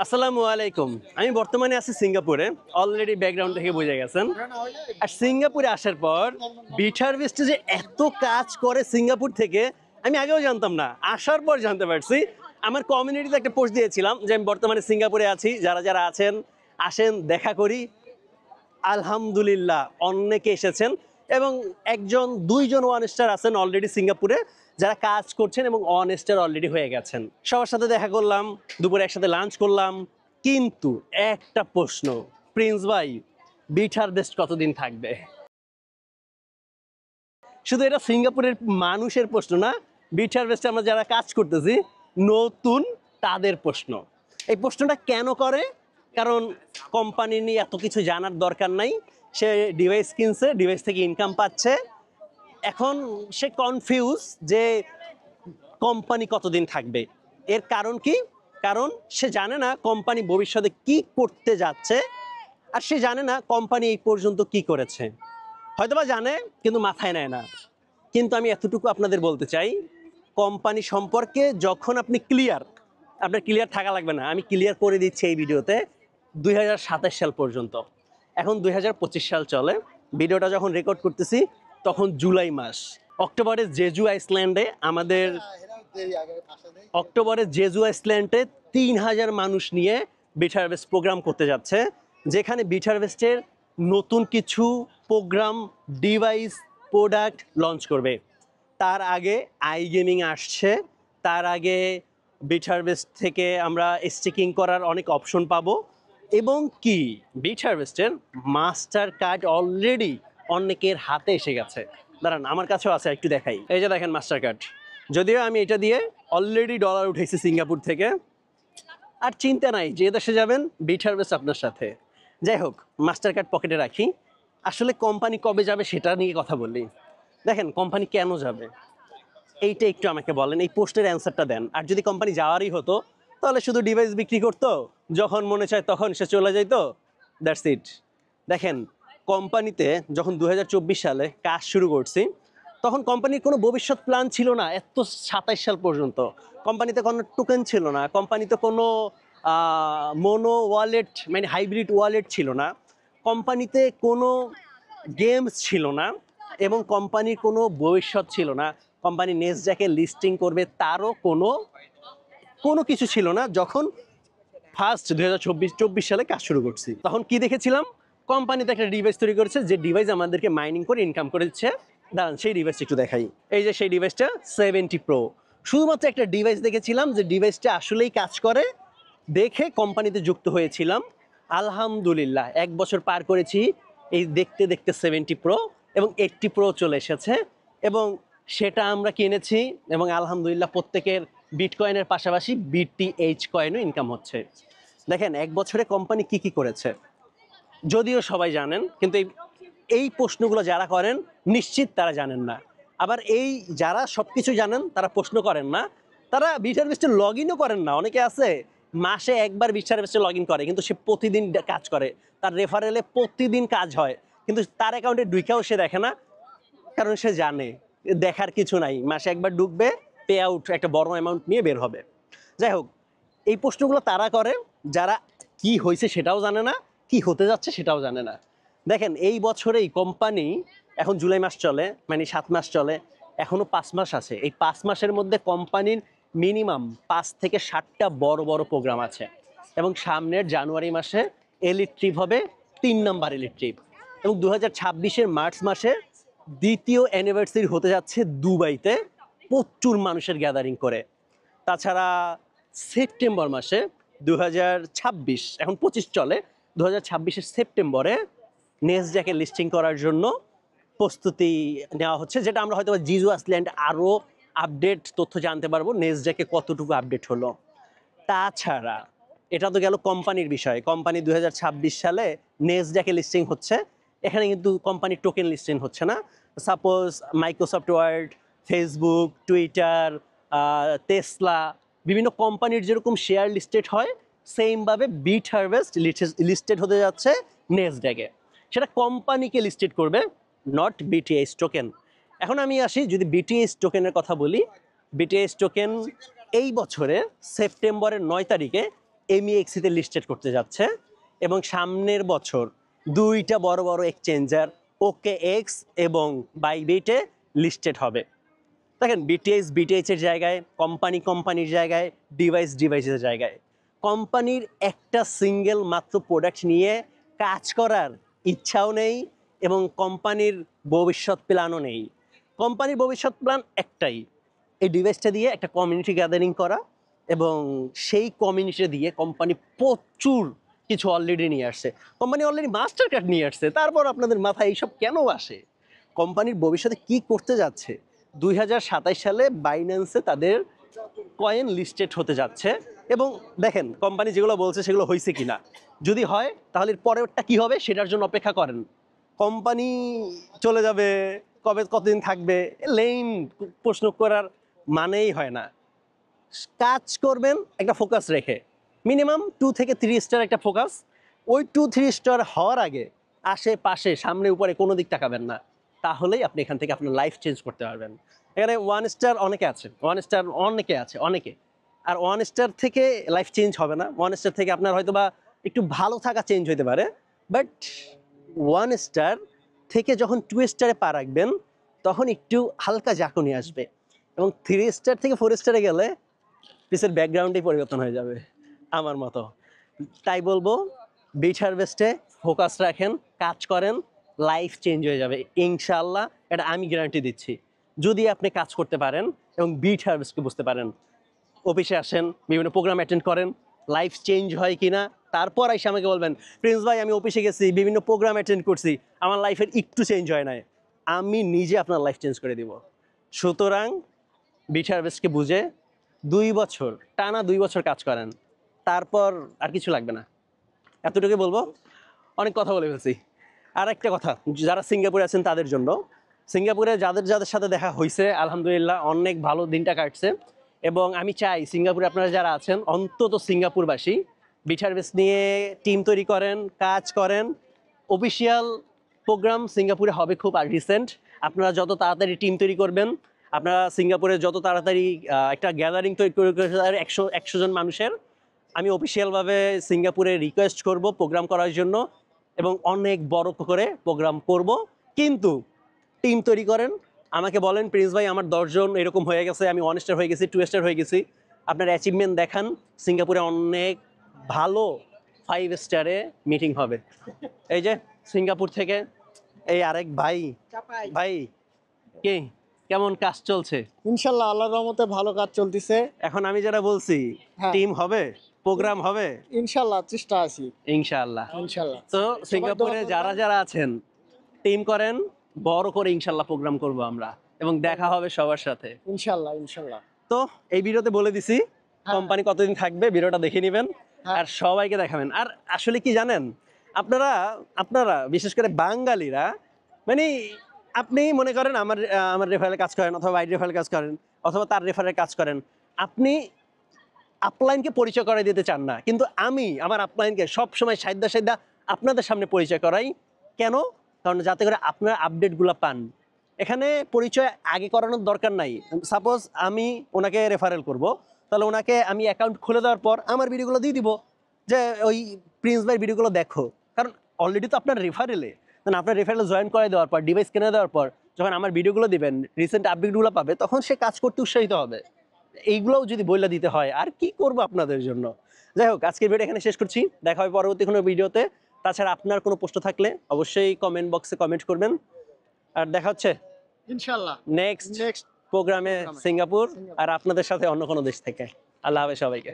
আসসালামু আলাইকুম। আমি বর্তমানে আছি সিঙ্গাপুরে। অলরেডি ব্যাকগ্রাউন্ড থেকে বুঝে গেছেন। আর সিঙ্গাপুরে আসার পর বিট হারভেস্টে যে এত কাজ করে সিঙ্গাপুর থেকে আমি আগেও জানতাম না। আসার পর জানতে পারছি। আমার কমিউনিটিতে একটা পোস্ট দিয়েছিলাম যে আমি বর্তমানে সিঙ্গাপুরে আছি। যারা যারা আছেন আসেন দেখা করি। আলহামদুলিল্লাহ অনেকে এসেছেন এবং একজন দুইজন ওয়ান স্টার আছেন অলরেডি সিঙ্গাপুরে যারা কাজ করছেন এবং ওয়ান স্টার অলরেডি হয়ে গেছেন। সবার সাথে দেখা করলাম, দুপুরে একসাথে লাঞ্চ করলাম, কিন্তু একটা প্রশ্ন, প্রিন্স ভাই বিট হারভেস্ট কতদিন থাকবে? শুধু এটা সিঙ্গাপুরের মানুষের প্রশ্ন না, বিট হারভেস্টে আমরা যারা কাজ করতেছি নতুন তাদের প্রশ্ন। এই প্রশ্নটা কেন করে? কারণ কোম্পানি নিয়ে এত কিছু জানার দরকার নাই, সে ডিভাইস কিনছে, ডিভাইস থেকে ইনকাম পাচ্ছে, এখন সে কনফিউজ যে কোম্পানি কতদিন থাকবে। এর কারণ কি? কারণ সে জানে না কোম্পানি ভবিষ্যতে কি করতে যাচ্ছে, আর সে জানে না কোম্পানি এই পর্যন্ত কি করেছে। হয়তোবা জানে কিন্তু মাথায় নেয় না। কিন্তু আমি এতটুকু আপনাদের বলতে চাই, কোম্পানি সম্পর্কে যখন আপনি ক্লিয়ার, আপনার ক্লিয়ার থাকা লাগবে না, আমি ক্লিয়ার করে দিচ্ছি এই ভিডিওতে 2027 সাল পর্যন্ত। এখন 2025 সাল চলে, ভিডিওটা যখন রেকর্ড করতেছি তখন জুলাই মাস। অক্টোবরে জেজু আইসল্যান্ডে আমাদের অক্টোবরে জেজু আইসল্যান্ডে 3000 মানুষ নিয়ে বিট হারভেস্ট প্রোগ্রাম করতে যাচ্ছে, যেখানে বিট হারভেস্টের নতুন কিছু প্রোগ্রাম, ডিভাইস, প্রোডাক্ট লঞ্চ করবে। তার আগে আই গেমিং আসছে, তার আগে বিট হারভেস্ট থেকে আমরা স্টিকিং করার অনেক অপশন পাবো, এবং কি বিট হারভেস্টের মাস্টার কার্ড অলরেডি অনেকের হাতে এসে গেছে। দাঁড়ান, আমার কাছেও আছে, একটু দেখাই। এই যে দেখেন মাস্টার কার্ড। যদিও আমি এটা দিয়ে অলরেডি ডলার উঠেছি সিঙ্গাপুর থেকে। আর চিন্তা নাই, যে দেশে যাবেন বিট হারভেস্ট আপনার সাথে। যাই হোক, মাস্টার কার্ড পকেটে রাখি। আসলে কোম্পানি কবে যাবে সেটা নিয়ে কথা বলি। দেখেন, কোম্পানি কেন যাবে এইটা একটু আমাকে বলেন, এই পোস্টের অ্যান্সারটা দেন। আর যদি কোম্পানি যাওয়ারই হতো তাহলে শুধু ডিভাইস বিক্রি করতো, যখন মনে চায় তখন সে চলে যাইতো, দ্যাটস ইট। দেখেন, কোম্পানিতে যখন 2024 সালে কাজ শুরু করছি তখন কোম্পানির কোনো ভবিষ্যৎ প্ল্যান ছিল না। এত 27 সাল পর্যন্ত কোম্পানিতে কোনো টোকেন ছিল না, কোম্পানিতে কোনো মোনো ওয়ালেট মানে হাইব্রিড ওয়ালেট ছিল না, কোম্পানিতে কোনো গেমস ছিল না, এবং কোম্পানির কোনো ভবিষ্যৎ ছিল না। কোম্পানি নেসড্যাকে লিস্টিং করবে তারও কোনো কোনো কিছু ছিল না। যখন ফার্স্ট 2024 সালে কাজ শুরু করছি তখন কি দেখেছিলাম, কোম্পানিতে একটা ডিভাইস তৈরি করেছে, যে ডিভাইস আমাদেরকে মাইনিং করে ইনকাম করে দিচ্ছে। দাঁড়ান, সেই ডিভাইসটা একটু দেখাই। এই যে সেই ডিভাইসটা 70 প্রো। শুধুমাত্র একটা ডিভাইস দেখেছিলাম যে ডিভাইসটা আসলেই কাজ করে, দেখে কোম্পানিতে যুক্ত হয়েছিলাম। আলহামদুলিল্লাহ 1 বছর পার করেছি, এই দেখতে দেখতে 70 প্রো এবং 80 প্রো চলে এসেছে, এবং সেটা আমরা কিনেছি। এবং আলহামদুলিল্লাহ প্রত্যেকের বিটকয়েনের পাশাপাশি বিটিএইচ কয়েনও ইনকাম হচ্ছে। দেখেন, 1 বছরে কোম্পানি কি কি করেছে যদিও সবাই জানেন, কিন্তু এই প্রশ্নগুলো যারা করেন নিশ্চিত তারা জানেন না। আবার এই যারা সবকিছু জানেন তারা প্রশ্ন করেন না, তারা বিট হারভেস্টে লগ ইনও করেন না। অনেকে আছে মাসে একবার বিট হারভেস্টে লগ ইন করে, কিন্তু সে প্রতিদিন কাজ করে, তার রেফারেলে প্রতিদিন কাজ হয়, কিন্তু তার অ্যাকাউন্টে ঢুকেও সে দেখে না, কারণ সে জানে দেখার কিছু নাই, মাসে একবার ঢুকবে, পে আউট একটা বড় অ্যামাউন্ট নিয়ে বের হবে। যাই হোক, এই প্রশ্নগুলো তারা করে যারা কি হয়েছে সেটাও জানে না, কি হতে যাচ্ছে সেটাও জানে না। দেখেন, এই বছরেই কোম্পানি, এখন জুলাই মাস চলে, মানে 7 মাস চলে, এখনো 5 মাস আছে। এই 5 মাসের মধ্যে কোম্পানির মিনিমাম 5 থেকে 7টা বড় বড় প্রোগ্রাম আছে, এবং সামনের জানুয়ারি মাসে এলিট ট্রিপ হবে, 3 নাম্বার এলিট ট্রিপ, এবং 2026-এর মার্চ মাসে দ্বিতীয় অ্যানিভার্সারি হতে যাচ্ছে দুবাইতে, প্রচুর মানুষের গ্যাদারিং করে। তাছাড়া সেপ্টেম্বর মাসে 2026, এখন 25 চলে, 2026-এর সেপ্টেম্বরে নেসড্যাকে লিস্টিং করার জন্য প্রস্তুতি নেওয়া হচ্ছে, যেটা আমরা হয়তো জিজু আইসল্যান্ড আরও আপডেট তথ্য জানতে পারবো নেসড্যাকে কতটুকু আপডেট হলো। তাছাড়া এটা তো গেল কোম্পানির বিষয়। কোম্পানি 2026 সালে নেসড্যাকে লিস্টিং হচ্ছে, এখানে কিন্তু কোম্পানির টোকেন লিস্টিং হচ্ছে না। Suppose Microsoft Word, Facebook, Twitter, Tesla, বিভিন্ন কোম্পানির যেরকম শেয়ার লিস্টেড হয়, সেমভাবে বিট হারভেস্ট লিস্টেড হতে যাচ্ছে নেসড্যাকে। সেটা কোম্পানিকে লিস্টেড করবে, নট বিটিএস টোকেন। এখন আমি আসি, যদি বিটিএস টোকেনের কথা বলি, বিটিএস টোকেন এই বছরে সেপ্টেম্বরের 9 তারিখে MEXC-তে লিস্টেড করতে যাচ্ছে এবং সামনের বছর 2টা বড় বড় এক্সচেঞ্জার OKX এবং বাইবিটে লিস্টেড হবে। দেখেন BTH এর জায়গায়, কোম্পানির জায়গায়, ডিভাইসের জায়গায়। কোম্পানির একটা সিঙ্গেল মাত্র প্রোডাক্ট নিয়ে কাজ করার ইচ্ছাও নেই এবং কোম্পানির ভবিষ্যৎ প্ল্যানও নেই। কোম্পানির ভবিষ্যৎ প্ল্যান একটাই, এই ডিভাইসটা দিয়ে একটা কমিউনিটি গ্যাদারিং করা এবং সেই কমিউনিটি দিয়ে কোম্পানি প্রচুর কিছু অলরেডি নিয়ে আসছে। কোম্পানি অলরেডি মাস্টার কার্ড নিয়ে আসছে, তারপর আপনাদের মাথায় এইসব কেন আসে? কোম্পানির ভবিষ্যতে কি করতে যাচ্ছে? 2027 সালে বাইন্যান্সে তাদের কয়েন লিস্টেড হতে যাচ্ছে এবং দেখেন কোম্পানি যেগুলো বলছে সেগুলো হয়েছে কিনা। যদি হয় তাহলে পরেরটা কি হবে সেটার জন্য অপেক্ষা করেন। কোম্পানি চলে যাবে, কতদিন থাকবে, লেইন প্রশ্ন করার মানেই হয় না। কাজ করবেন একটা ফোকাস রেখে, মিনিমাম 2 থেকে 3 স্টার একটা ফোকাস। ওই 2-3 স্টার হওয়ার আগে আশেপাশে সামনে উপরে কোনো দিক তাকাবেন না, তাহলেই আপনি এখান থেকে আপনার লাইফ চেঞ্জ করতে পারবেন। এখানে 1 স্টার অনেকে আছে, 1 স্টার অনেকে, আর 1 স্টার থেকে লাইফ চেঞ্জ হবে না। 1 স্টার থেকে আপনার হয়তো বা একটু ভালো থাকা চেঞ্জ হতে পারে, বাট 1 স্টার থেকে যখন 2 স্টারে পা রাখবেন তখন একটু হালকা ঝাঁকুনি আসবে এবং 3 স্টার থেকে 4 স্টারে গেলে পিসের ব্যাকগ্রাউন্ডেই পরিবর্তন হয়ে যাবে আমার মতো। তাই বলবো বিট হারভেস্টে ফোকাস রাখেন, কাজ করেন, লাইফ চেঞ্জ হয়ে যাবে ইনশাআল্লাহ, এটা আমি গ্যারান্টি দিচ্ছি। যদি আপনি কাজ করতে পারেন এবং বিট হারভেস্টকে বুঝতে পারেন, অফিসে আসেন, বিভিন্ন প্রোগ্রাম অ্যাটেন্ড করেন, লাইফ চেঞ্জ হয় কিনা, তারপর এসে আমাকে বলবেন প্রিন্স ভাই আমি অফিসে গেছি, বিভিন্ন প্রোগ্রাম অ্যাটেন্ড করছি, আমার লাইফের একটু চেঞ্জ হয় নাই, আমি নিজে আপনার লাইফ চেঞ্জ করে দিব। সুতরাং বিট হারভেস্টকে বুঝে 2 বছর টানা 2 বছর কাজ করেন, তারপর আর কিছু লাগবে না। এতটুকুই বলবো, অনেক কথা বলে ফেলছি। আর একটা কথা, যারা সিঙ্গাপুরে আছেন তাদের জন্য, সিঙ্গাপুরে যাদের সাথে দেখা হয়েছে আলহামদুলিল্লাহ অনেক ভালো দিনটা কাটছে এবং আমি চাই সিঙ্গাপুরে আপনারা যারা আছেন অন্তত সিঙ্গাপুরবাসী বিট হারভেস্ট নিয়ে টিম তৈরি করেন, কাজ করেন। অফিসিয়াল প্রোগ্রাম সিঙ্গাপুরে হবে খুব রিসেন্ট। আপনারা যত তাড়াতাড়ি টিম তৈরি করবেন, আপনারা সিঙ্গাপুরে যত তাড়াতাড়ি একটা গ্যাদারিং তৈরি করে 100 জন মানুষের, আমি অফিসিয়ালভাবে সিঙ্গাপুরে রিকোয়েস্ট করব প্রোগ্রাম করার জন্য এবং অনেক বড় করে প্রোগ্রাম করব। কিন্তু টিম তৈরি করেন, আমাকে বলেন প্রিন্স ভাই আমার 10 জন এরকম হয়ে গেছে, আমি 1 স্টার হয়ে গেছি, 2 স্টার হয়ে গেছি, আপনার অ্যাচিভমেন্ট দেখান, সিঙ্গাপুরে অনেক ভালো 5 স্টারে মিটিং হবে। এই যে সিঙ্গাপুর থেকে এই আরেক ভাই, ভাই কি কেমন কাজ চলছে? ইনশাল্লাহ আল্লাহর রহমতে ভালো কাজ চলতেছে। এখন আমি যারা বলছি হ্যাঁ। টিম হবে, প্রোগ্রাম হবে ইনশাল্লাহ চেষ্টা আছি। ইনশাআল্লাহ। ইনশাল্লাহ তো সিঙ্গাপুরে যারা আছেন টিম করেন, বড় করে ইনশাআল্লাহ প্রোগ্রাম করব আমরা এবং দেখা হবে সবার সাথে। ইনশাল্লাহ তো এই ভিডিওতে বলে দিছি হ্যাঁ। কোম্পানি কতদিন থাকবে, ভিডিওটা দেখে নেবেন হ্যাঁ। আর সবাইকে দেখাবেন। আর আসলে কি জানেন, আপনারা বিশেষ করে বাঙালিরা, মানে আপনি মনে করেন আমার রেফারেলে কাজ করেন অথবা বাইরের রেফারেলে কাজ করেন অথবা তার রেফারেলে কাজ করেন, আপনি আপলাইনকে পরিচয় করাই দিতে চান না, কিন্তু আমি আমার আপলাইনকে সবসময় সাইদা আপনাদের সামনে পরিচয় করাই। কেন? কারণ যাতে করে আপনারা আপডেটগুলো পান। এখানে পরিচয় আগে করানোর দরকার নাই। সাপোজ আমি ওনাকে রেফারেল করব, তাহলে ওনাকে আমি অ্যাকাউন্ট খুলে দেওয়ার পর আমার ভিডিওগুলো দিয়ে দিব যে ওই প্রিন্স ভাই ভিডিওগুলো দেখো, কারণ অলরেডি তো আপনার রেফারেলে, আপনার রেফারেলে জয়েন করে দেওয়ার পর, ডিভাইস কিনে দেওয়ার পর যখন আমার ভিডিওগুলো দিবেন, রিসেন্ট আপডেটগুলো পাবে, তখন সে কাজ করতে উৎসাহিত হবে। এইগুলোও যদি বইলা দিতে হয় আর কি করবো আপনাদের জন্য। যাই হোক, আজকের ভিডিও এখানে শেষ করছি, দেখা হবে পরবর্তী কোনো ভিডিওতে। তাছাড়া আপনার কোনো প্রশ্ন থাকলে অবশ্যই কমেন্ট বক্সে কমেন্ট করবেন। আর দেখা হচ্ছে ইনশাল্লাহ নেক্সট প্রোগ্রামে সিঙ্গাপুর আর আপনাদের সাথে অন্য কোনো দেশ থেকে। আল্লাহ হাফেজ সবাইকে।